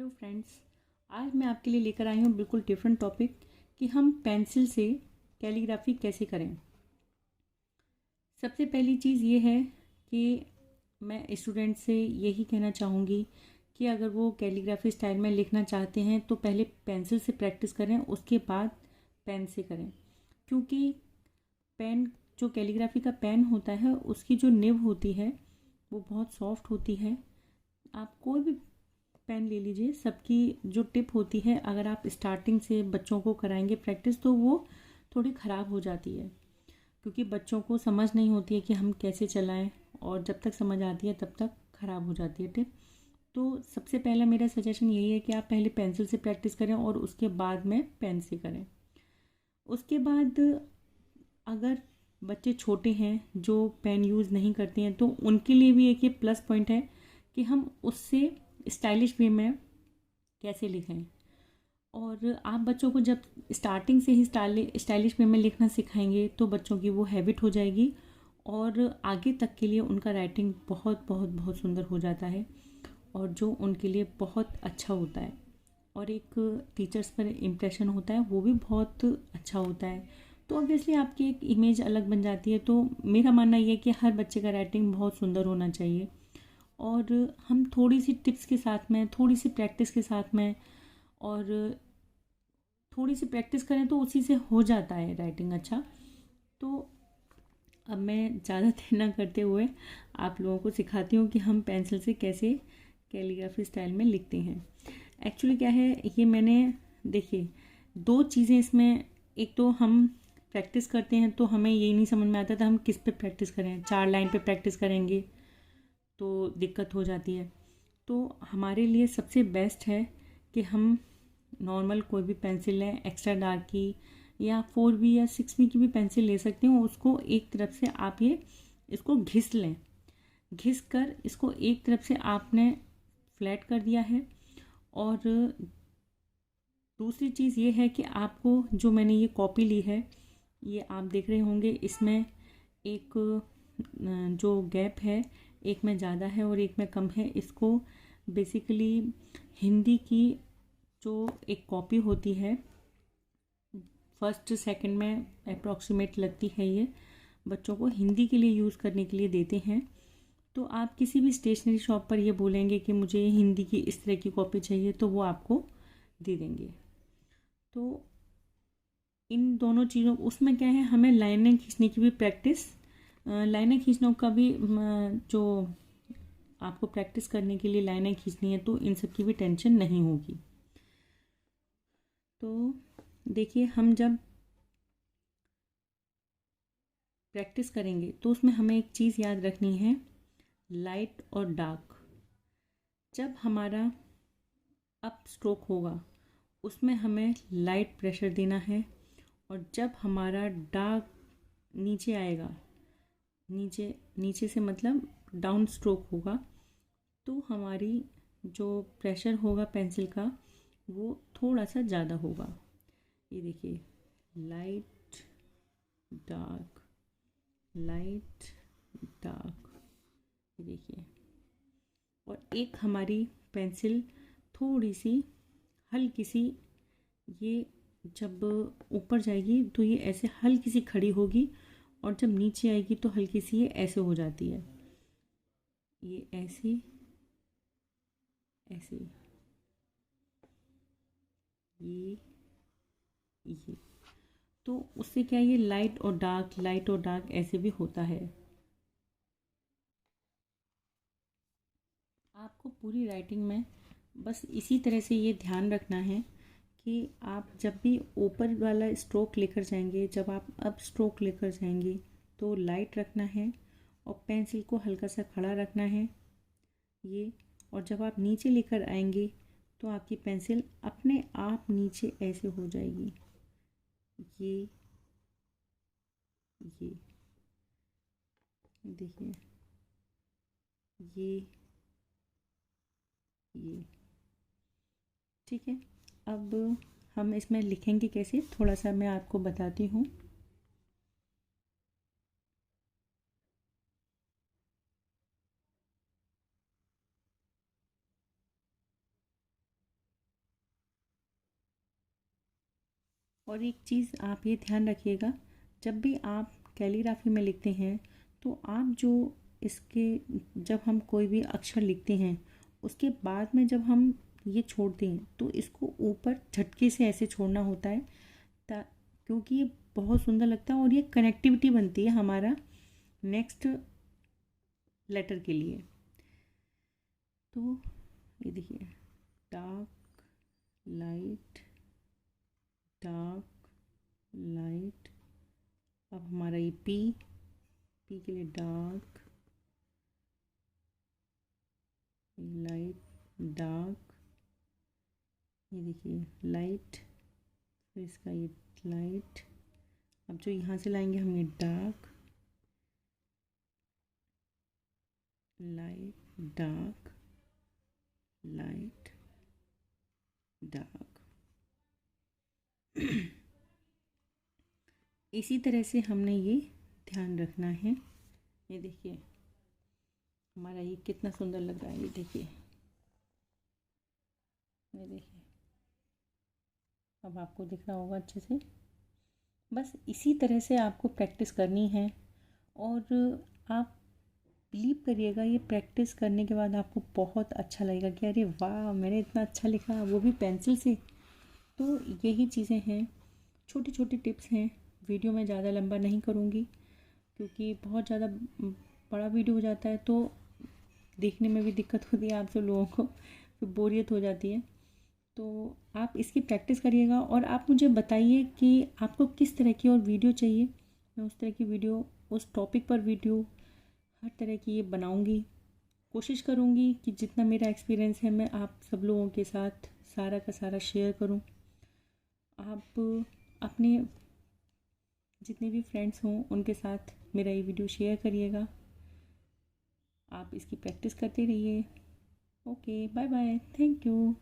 Hello friends. आज मैं आपके लिए लेकर आई हूँ बिल्कुल डिफरेंट टॉपिक कि हम पेंसिल से कैलीग्राफी कैसे करें। सबसे पहली चीज़ ये है कि मैं स्टूडेंट से यही कहना चाहूँगी कि अगर वो कैलीग्राफी स्टाइल में लिखना चाहते हैं तो पहले पेंसिल से प्रैक्टिस करें, उसके बाद पेन से करें। क्योंकि पेन जो कैलीग्राफी का पेन होता है उसकी जो निब होती है वो बहुत सॉफ्ट होती है। आप कोई भी पेन ले लीजिए, सबकी जो टिप होती है अगर आप स्टार्टिंग से बच्चों को कराएंगे प्रैक्टिस तो वो थोड़ी ख़राब हो जाती है, क्योंकि बच्चों को समझ नहीं होती है कि हम कैसे चलाएं, और जब तक समझ आती है तब तक ख़राब हो जाती है टिप। तो सबसे पहला मेरा सजेशन यही है कि आप पहले पेंसिल से प्रैक्टिस करें और उसके बाद में पेन से करें। उसके बाद अगर बच्चे छोटे हैं जो पेन यूज़ नहीं करते हैं तो उनके लिए भी एक ये प्लस पॉइंट है कि हम उससे स्टाइलिश वे में कैसे लिखें। और आप बच्चों को जब स्टार्टिंग से ही स्टाइलिश वे में लिखना सिखाएंगे तो बच्चों की वो हैबिट हो जाएगी और आगे तक के लिए उनका राइटिंग बहुत बहुत बहुत सुंदर हो जाता है, और जो उनके लिए बहुत अच्छा होता है और एक टीचर्स पर इम्प्रेशन होता है वो भी बहुत अच्छा होता है। तो ऑब्वियसली आपकी एक इमेज अलग बन जाती है। तो मेरा मानना ये है कि हर बच्चे का राइटिंग बहुत सुंदर होना चाहिए, और हम थोड़ी सी टिप्स के साथ में, थोड़ी सी प्रैक्टिस के साथ में, और थोड़ी सी प्रैक्टिस करें तो उसी से हो जाता है राइटिंग अच्छा। तो अब मैं ज़्यादा देर ना करते हुए आप लोगों को सिखाती हूँ कि हम पेंसिल से कैसे कैलीग्राफी स्टाइल में लिखते हैं। एक्चुअली क्या है, ये मैंने देखिए दो चीज़ें इसमें, एक तो हम प्रैक्टिस करते हैं तो हमें यही नहीं समझ में आता था हम किस पे प्रैक्टिस करें। 4 लाइन पे प्रैक्टिस करेंगे तो दिक्कत हो जाती है। तो हमारे लिए सबसे बेस्ट है कि हम नॉर्मल कोई भी पेंसिल लें, एक्स्ट्रा डार्क की या 4B या 6B की भी पेंसिल ले सकते हो। उसको एक तरफ से आप ये इसको घिस लें, घिस कर इसको एक तरफ से आपने फ्लैट कर दिया है। और दूसरी चीज़ ये है कि आपको जो मैंने ये कॉपी ली है, ये आप देख रहे होंगे इसमें एक जो गैप है, एक में ज़्यादा है और एक में कम है। इसको बेसिकली हिंदी की जो एक कॉपी होती है, फर्स्ट सेकंड में अप्रॉक्सीमेट लगती है, ये बच्चों को हिंदी के लिए यूज़ करने के लिए देते हैं। तो आप किसी भी स्टेशनरी शॉप पर ये बोलेंगे कि मुझे हिंदी की इस तरह की कॉपी चाहिए तो वो आपको दे देंगे। तो इन दोनों चीज़ों, उसमें क्या है, हमें लाइनें खींचने की भी प्रैक्टिस, लाइनें खींचने का भी जो आपको प्रैक्टिस करने के लिए लाइनें खींचनी है तो इन सब की भी टेंशन नहीं होगी। तो देखिए, हम जब प्रैक्टिस करेंगे तो उसमें हमें एक चीज़ याद रखनी है, लाइट और डार्क। जब हमारा अप स्ट्रोक होगा उसमें हमें लाइट प्रेशर देना है, और जब हमारा डार्क नीचे आएगा, नीचे नीचे से मतलब डाउन स्ट्रोक होगा, तो हमारी जो प्रेशर होगा पेंसिल का वो थोड़ा सा ज़्यादा होगा। ये देखिए, लाइट डार्क, लाइट डार्क, ये देखिए। और एक हमारी पेंसिल थोड़ी सी हल्की सी, ये जब ऊपर जाएगी तो ये ऐसे हल्की सी खड़ी होगी, और जब नीचे आएगी तो हल्की सी ये ऐसे हो जाती है, ये ऐसे ऐसे, ये तो उससे क्या, ये लाइट और डार्क, लाइट और डार्क ऐसे भी होता है। आपको पूरी राइटिंग में बस इसी तरह से ये ध्यान रखना है कि आप जब भी ऊपर वाला स्ट्रोक लेकर जाएंगे, जब आप अप स्ट्रोक लेकर जाएंगे तो लाइट रखना है और पेंसिल को हल्का सा खड़ा रखना है ये। और जब आप नीचे लेकर आएंगे तो आपकी पेंसिल अपने आप नीचे ऐसे हो जाएगी, ये ये देखिए, ये ठीक है। अब हम इसमें लिखेंगे कैसे, थोड़ा सा मैं आपको बताती हूँ। और एक चीज़ आप ये ध्यान रखिएगा, जब भी आप कैलीग्राफी में लिखते हैं तो आप जो इसके जब हम कोई भी अक्षर लिखते हैं उसके बाद में जब हम ये छोड़ते हैं तो इसको ऊपर झटके से ऐसे छोड़ना होता है, ता क्योंकि ये बहुत सुंदर लगता है और ये कनेक्टिविटी बनती है हमारा नेक्स्ट लेटर के लिए। तो ये देखिए, डार्क लाइट डार्क लाइट। अब हमारा ये पी के लिए डार्क लाइट डार्क, ये देखिए लाइट, फिर इसका ये लाइट। अब जो यहाँ से लाएंगे हम ये dark light dark light dark. इसी तरह से हमने ये ध्यान रखना है। ये देखिए हमारा ये कितना सुंदर लग रहा है, ये देखिए, ये देखिए, अब आपको दिख रहा होगा अच्छे से। बस इसी तरह से आपको प्रैक्टिस करनी है और आप बिलीव करिएगा, ये प्रैक्टिस करने के बाद आपको बहुत अच्छा लगेगा कि अरे वाह मैंने इतना अच्छा लिखा, वो भी पेंसिल से। तो यही चीज़ें हैं, छोटी छोटी टिप्स हैं। वीडियो में ज़्यादा लंबा नहीं करूँगी क्योंकि बहुत ज़्यादा बड़ा वीडियो हो जाता है तो देखने में भी दिक्कत होती है आप सब लोगों को, फिर बोरियत हो जाती है। तो आप इसकी प्रैक्टिस करिएगा और आप मुझे बताइए कि आपको किस तरह की और वीडियो चाहिए। मैं उस तरह की वीडियो, उस टॉपिक पर वीडियो हर तरह की ये बनाऊंगी। कोशिश करूंगी कि जितना मेरा एक्सपीरियंस है मैं आप सब लोगों के साथ सारा का सारा शेयर करूं। आप अपने जितने भी फ्रेंड्स हों उनके साथ मेरा ये वीडियो शेयर करिएगा। आप इसकी प्रैक्टिस करते रहिए। Okay, bye bye, thank you.